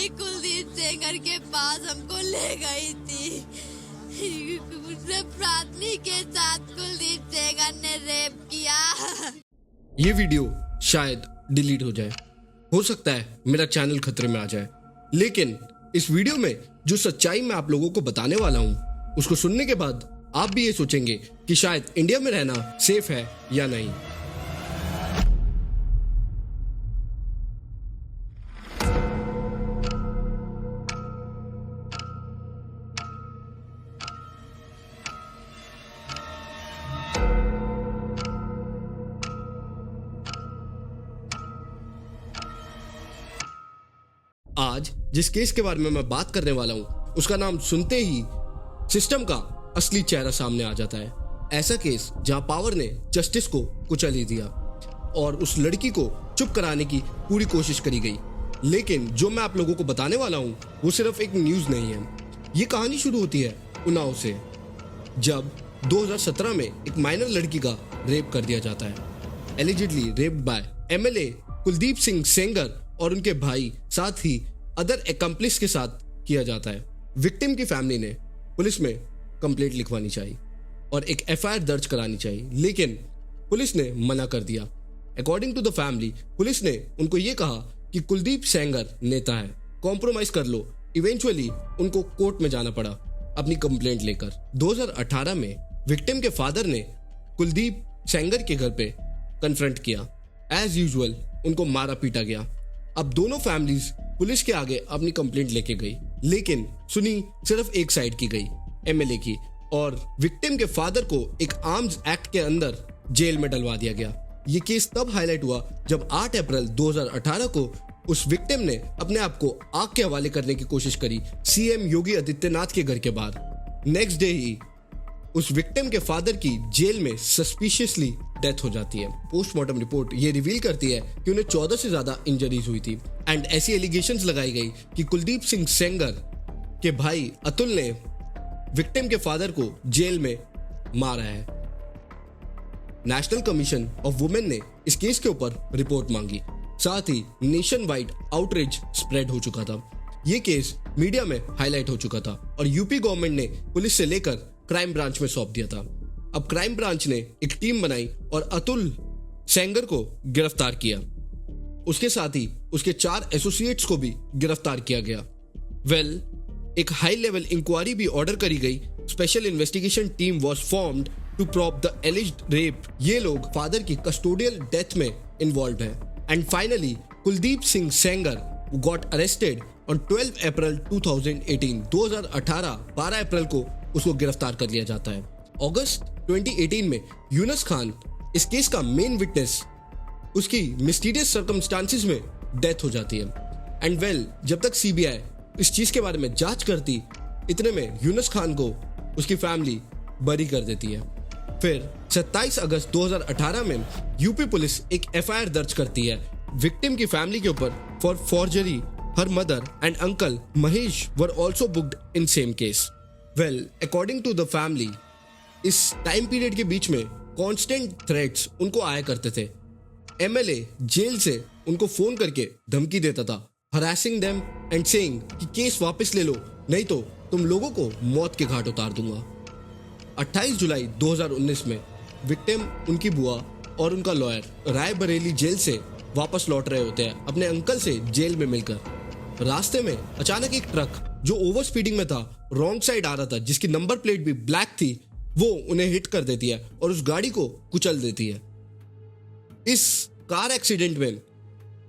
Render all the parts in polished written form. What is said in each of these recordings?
वही कुलदीप सेंगर के पास हमको ले गई थी। उसने प्रार्थनी के साथ कुलदीप सेंगर ने रेप किया। ये वीडियो शायद डिलीट हो जाए, हो सकता है मेरा चैनल खतरे में आ जाए, लेकिन इस वीडियो में जो सच्चाई मैं आप लोगों को बताने वाला हूँ उसको सुनने के बाद आप भी ये सोचेंगे कि शायद इंडिया में रहना सेफ है या नहीं। आज जिस केस के बारे में मैं बात करने वाला हूं उसका नाम सुनते ही सिस्टम का असली चेहरा सामने आ जाता है। ऐसा केस जहां पावर ने जस्टिस को कुचल ही दिया और उस लड़की को चुप कराने की पूरी कोशिश करी गई। लेकिन जो मैं आप लोगों को बताने वाला हूं वो सिर्फ एक न्यूज नहीं है। ये कहानी शुरू होती है उन्नाव से, जब 2017 में एक माइनर लड़की का रेप कर दिया जाता है। Allegedly raped by MLA Kuldeep Singh Sengar और उनके भाई, साथ ही अदर एकम्प्लिस के साथ किया जाता है। विक्टिम की फैमिली ने पुलिस में कंप्लेंट लिखवानी चाहिए और एक एफआईआर दर्ज करानी चाहिए, लेकिन पुलिस ने मना कर दिया। According to the family, police ने उनको ये कहा कि कुलदीप सेंगर नेता है, कॉम्प्रोमाइज कर लो। इवेंचुअली उनको कोर्ट में जाना पड़ा अपनी कंप्लेंट लेकर। 2018 में विक्टिम के फादर ने कुलदीप सेंगर के घर पे कन्फ्रंट किया। एज यूजुअल उनको मारा पीटा गया। अब दोनों फैमिलीज पुलिस के आगे अपनी कंप्लेंट लेके गई, लेकिन सुनी सिर्फ एक साइड की गई, एमएलए की, और विक्टिम के फादर को एक आर्म्स एक्ट के अंदर जेल में डलवा दिया गया। ये केस तब हाईलाइट हुआ जब 8 अप्रैल 2018 को उस विक्टिम ने अपने आप को आग के हवाले करने की कोशिश करी सीएम योगी आदित्यनाथ के घर के बाहर। नेक्स्ट डे ही उस विक्टिम के फादर की जेल में सस्पिशियसली डेथ हो जाती है। पोस्टमार्टम रिपोर्ट ये रिवील करती है कि उन्हें 14 से ज्यादा इंजरीज हुई थी एंड ऐसी एलिगेशंस लगाई गई कि कुलदीप सिंह सेंगर के भाई अतुल ने विक्टिम के फादर को जेल में मारा है। नेशनल कमीशन ऑफ वुमेन ने इस केस के ऊपर रिपोर्ट मांगी, साथ ही नेशन वाइड आउटरीच स्प्रेड हो चुका था। ये केस मीडिया में हाईलाइट हो चुका था और यूपी गवर्नमेंट ने पुलिस से लेकर क्राइम ब्रांच में सौंप दिया था। अब क्राइम ब्रांच ने एक टीम बनाई और अतुल सेंगर को गिरफ्तार किया। उसके साथ ही उसके 4 एसोसिएट्स को भी गिरफ्तार किया गया। एक हाई लेवल इंक्वायरी भी ऑर्डर करी गई। Special investigation team was formed to probe the alleged rape. ये लोग फादर की कस्टोडियल डेथ में इन्वॉल्व है। And finally Kuldeep Singh Sengar got arrested on 12 April 2018। 2018 12 अप्रैल को उसको गिरफ्तार कर लिया जाता है। अगस्त 2018 में यूनुस खान, इस केस का मेन विटनेस, उसकी मिस्टीरियस सर्कमस्टांसिस में डेथ हो जाती है। एंड जब तक सीबीआई इस चीज के बारे में जांच करती, इतने में यूनुस खान को उसकी फैमिली बरी कर देती है। फिर 27 अगस्त 2018 में यूपी पुलिस एक एफआईआर दर्ज करती है विक्टिम की फैमिली के ऊपर for forgery. Her mother and uncle Mahesh were also booked in same case. According to the family, इस टाइम पीरियड के बीच में कांस्टेंट थ्रेट्स उनको आया करते थे। एमएलए जेल से उनको फोन करके धमकी देता था, हरासिंग देम एंड सेइंग कि केस वापस ले लो, नहीं तो तुम लोगों को मौत के घाट उतार दूंगा। 28 जुलाई 2019 में विक्टिम, उनकी बुआ और उनका लॉयर रायबरेली जेल से वापस लौट रहे होते हैं अपने अंकल से जेल में मिलकर। रास्ते में अचानक एक ट्रक जो ओवर स्पीडिंग में था, रॉन्ग साइड आ रहा था, जिसकी नंबर प्लेट भी ब्लैक थी, वो उन्हें हिट कर देती है और उस गाड़ी को कुचल देती है। इस कार एक्सीडेंट में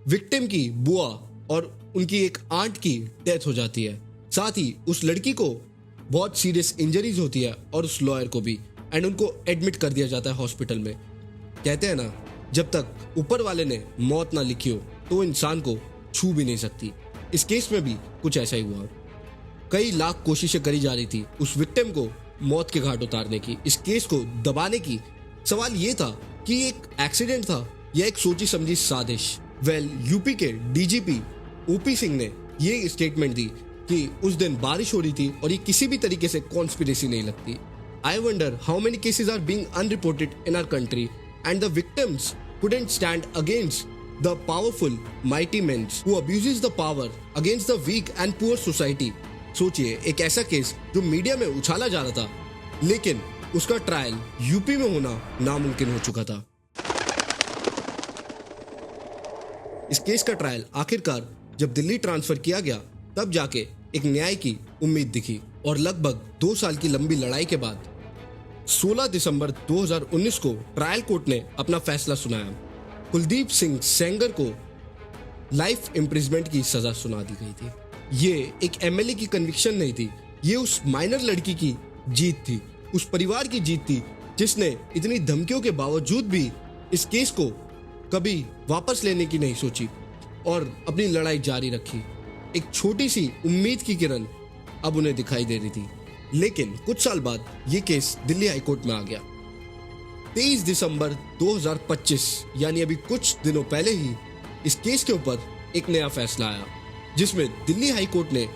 विक्टिम की बुआ और उनकी एक आंट की डेथ हो जाती है। साथ ही उस लड़की को बहुत सीरियस इंजरीज होती है और उस लॉयर को भी, एंड उनको एडमिट कर दिया जाता है हॉस्पिटल में। कहते हैं ना, जब तक ऊपर वाले ने मौत ना लिखी हो तो इंसान को छू भी नहीं सकती। इस केस में भी कुछ ऐसा ही हुआ। कई लाख कोशिशें करी जा रही थी उस विक्टिम को मौत के घाट उतारने की, इस केस को दबाने की। सवाल ये था कि एक एक्सीडेंट था या एक सोची समझी साजिश। यूपी के डीजीपी ओपी सिंह ने ये स्टेटमेंट दी कि उस दिन बारिश हो रही थी और ये किसी भी तरीके से कॉन्स्पिरेसी नहीं लगती। I wonder how many cases are being unreported in our country and the victims couldn't stand against the powerful mighty men who abuses the power against the weak and poor society। सोचिए, एक ऐसा case जो media में उछाला जा रहा था, लेकिन उसका ट्रायल यूपी में होना नामुमकिन हो चुका था। इस केस का ट्रायल आखिरकार जब दिल्ली ट्रांसफर किया गया, तब जाके एक न्याय की उम्मीद दिखी और लगभग 2 साल की लंबी लड़ाई के बाद 16 दिसंबर 2019 को ट्रायल कोर्ट ने अपना फैसला सुनाया। कुलदीप सिंह सेंगर को लाइफ इम्प्रिजमेंट की सजा सुना दी गई थी। ये एक एमएलए की कन्विक्शन नहीं थी, ये उस माइनर लड़की की जीत थी, उस परिवार की जीत थी जिसने इतनी धमकियों के बावजूद भी इस केस को कभी वापस लेने की नहीं सोची और अपनी लड़ाई जारी रखी। एक छोटी सी उम्मीद की किरण अब उन्हें दिखाई दे रही थी। लेकिन कुछ साल बाद ये केस दिल्ली हाई कोर्ट में आ गया। 23 दिसंबर 2025 यानी अभी कुछ दिनों पहले ही इस केस के ऊपर एक नया फैसला आया, जिसमें दिल्ली हाई कोर्ट ने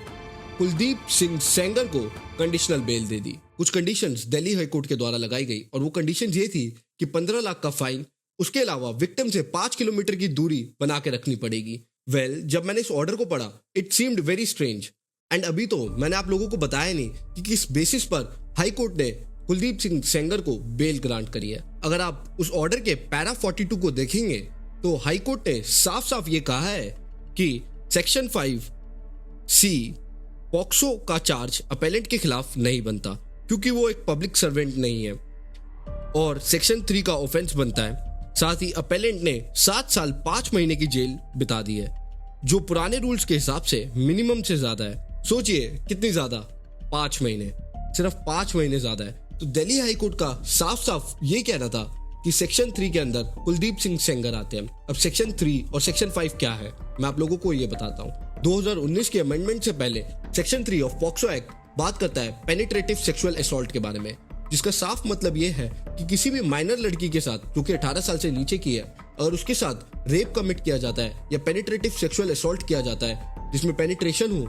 कुलदीप सिंह सेंगर को कंडीशनल बेल दे दी। कुछ कंडीशंस दिल्ली हाई कोर्ट के द्वारा लगाई गई और वो कंडीशंस ये थी कि 15 लाख का फाइन, उसके अलावा विक्टिम से 5 किलोमीटर की दूरी बना के रखनी पड़ेगी। जब मैंने इस ऑर्डर को पढ़ा, it seemed very strange and अभी तो मैंने आप लोगों को बताया नहीं कि किस बेसिस पर हाई कोर्ट ने कुलदीप सिंह सेंगर को बेल ग्रांट करी है। अगर आप उस ऑर्डर के पैरा 42 को देखेंगे तो हाई कोर्ट ने साफ साफ ये कहा है कि सेक्शन 5C पॉक्सो का चार्ज अपेलेंट के खिलाफ नहीं बनता क्योंकि वो एक पब्लिक सर्वेंट नहीं है, और सेक्शन 3 का ऑफेंस बनता है। साथ ही अपेलेंट ने 7 साल 5 महीने की जेल बिता दी है, जो पुराने रूल्स के हिसाब से मिनिमम से ज्यादा है। सोचिए कितनी ज्यादा, 5 महीने, सिर्फ 5 महीने ज्यादा है। तो दिल्ली हाई कोर्ट का साफ साफ ये कहना था कि सेक्शन 3 के अंदर कुलदीप सिंह सेंगर आते हैं। अब सेक्शन 3 और सेक्शन 5 क्या है, मैं आप लोगों को ये बताता हूँ। 2019 के अमेंडमेंट से पहले सेक्शन 3 ऑफ पॉक्सो एक्ट बात करता है पेनिट्रेटिव सेक्सुअल असॉल्ट के बारे में, जिसका साफ मतलब ये है कि किसी भी माइनर लड़की के साथ जो कि 18 साल से नीचे की है, अगर उसके साथ रेप कमिट किया जाता है या पेनिट्रेटिव सेक्सुअल असॉल्ट किया जाता है जिसमें पेनिट्रेशन हो,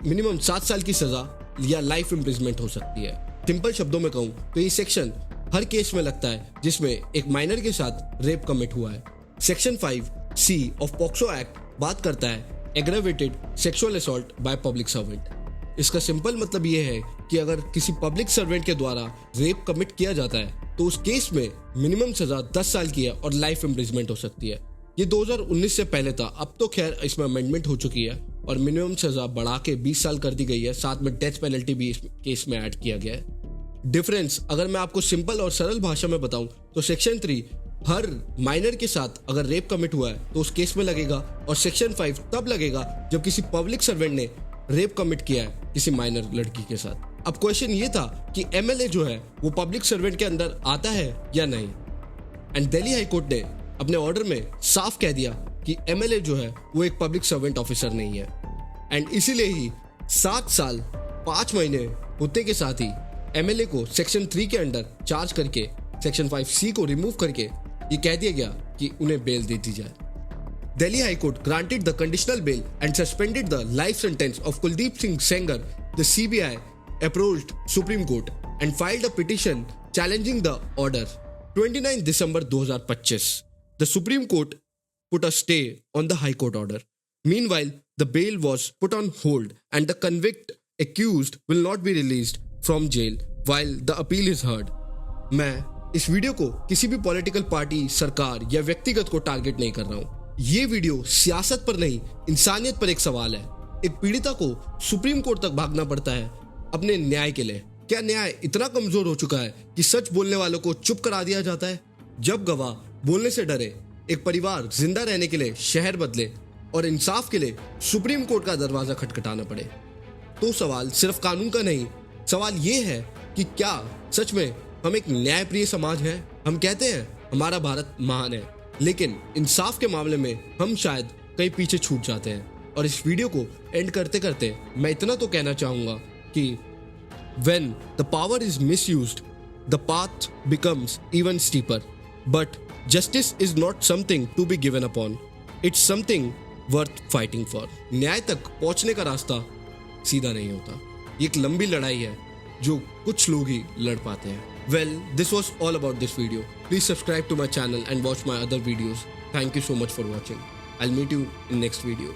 मिनिमम 7 साल की सजा या लाइफ इम्प्रिजमेंट हो सकती है। सिंपल शब्दों में कहूं तो ये सेक्शन हर केस में लगता है जिसमें एक माइनर के साथ रेप कमिट हुआ है। Section 5C of POCSO act बात करता है aggravated sexual assault by public servant. इसका सिंपल मतलब ये है कि अगर किसी पब्लिक सर्वेंट के द्वारा रेप कमिट किया जाता है तो उस केस में मिनिमम सजा 10 साल की है और लाइफ इम्प्रिजमेंट हो सकती है। ये 2019 से पहले था, अब तो खैर इसमें अमेंडमेंट हो चुकी है और मिनिमम सजा बढ़ा के 20 साल कर दी गई है, साथ में डेथ पेनल्टी भी इस केस में ऐड किया गया है। डिफरेंस अगर मैं आपको सिंपल और सरल भाषा में बताऊं तो सेक्शन 3 हर माइनर के साथ अगर रेप कमिट हुआ है तो उस केस में लगेगा, और सेक्शन 5 तब लगेगा जब किसी पब्लिक सर्वेंट ने रेप कमिट किया है किसी माइनर लड़की के साथ। अब क्वेश्चन ये था कि एमएलए जो है वो पब्लिक सर्वेंट के अंदर आता है या नहीं, एंड दिल्ली हाई कोर्ट ने अपने ऑर्डर में साफ कह दिया कि एमएलए जो है वो एक पब्लिक सर्वेंट ऑफिसर नहीं है, एंड इसीलिए ही 7 साल 5 महीने होते के साथ ही एमएलए को सेक्शन 3 के अंडर चार्ज करके सेक्शन 5C को रिमूव करके ये कह दिया गया कि उन्हें बेल दे दी जाए। Delhi High Court granted the conditional bail and suspended the life sentence of Kuldeep Singh Sengar. The CBI approached Supreme Court and filed a petition challenging the order. 29 December 2025, the Supreme Court put a stay on the High Court order. Meanwhile, the bail was put on hold and the convict accused will not be released from jail while the appeal is heard. मैं इस video को किसी भी political party, सरकार या व्यक्तिगत को target नहीं कर रहा हूँ। ये वीडियो सियासत पर नहीं, इंसानियत पर एक सवाल है। एक पीड़िता को सुप्रीम कोर्ट तक भागना पड़ता है अपने न्याय के लिए। क्या न्याय इतना कमजोर हो चुका है कि सच बोलने वालों को चुप करा दिया जाता है? जब गवाह बोलने से डरे, एक परिवार जिंदा रहने के लिए शहर बदले और इंसाफ के लिए सुप्रीम कोर्ट का दरवाजा खटखटाना पड़े, तो सवाल सिर्फ कानून का नहीं, सवाल ये है कि क्या सच में हम एक न्यायप्रिय समाज है? हम कहते हैं हमारा भारत महान है, लेकिन इंसाफ के मामले में हम शायद कहीं पीछे छूट जाते हैं। और इस वीडियो को एंड करते करते मैं इतना तो कहना चाहूंगा कि when the power is misused, the path becomes even steeper. But justice is not something to be given upon. It's something worth fighting for. न्याय तक पहुंचने का रास्ता सीधा नहीं होता। ये एक लंबी लड़ाई है जो कुछ लोग ही लड़ पाते हैं। Well, this was all about this video. Please subscribe to my channel and watch my other videos. Thank you so much for watching. I'll meet you in next video.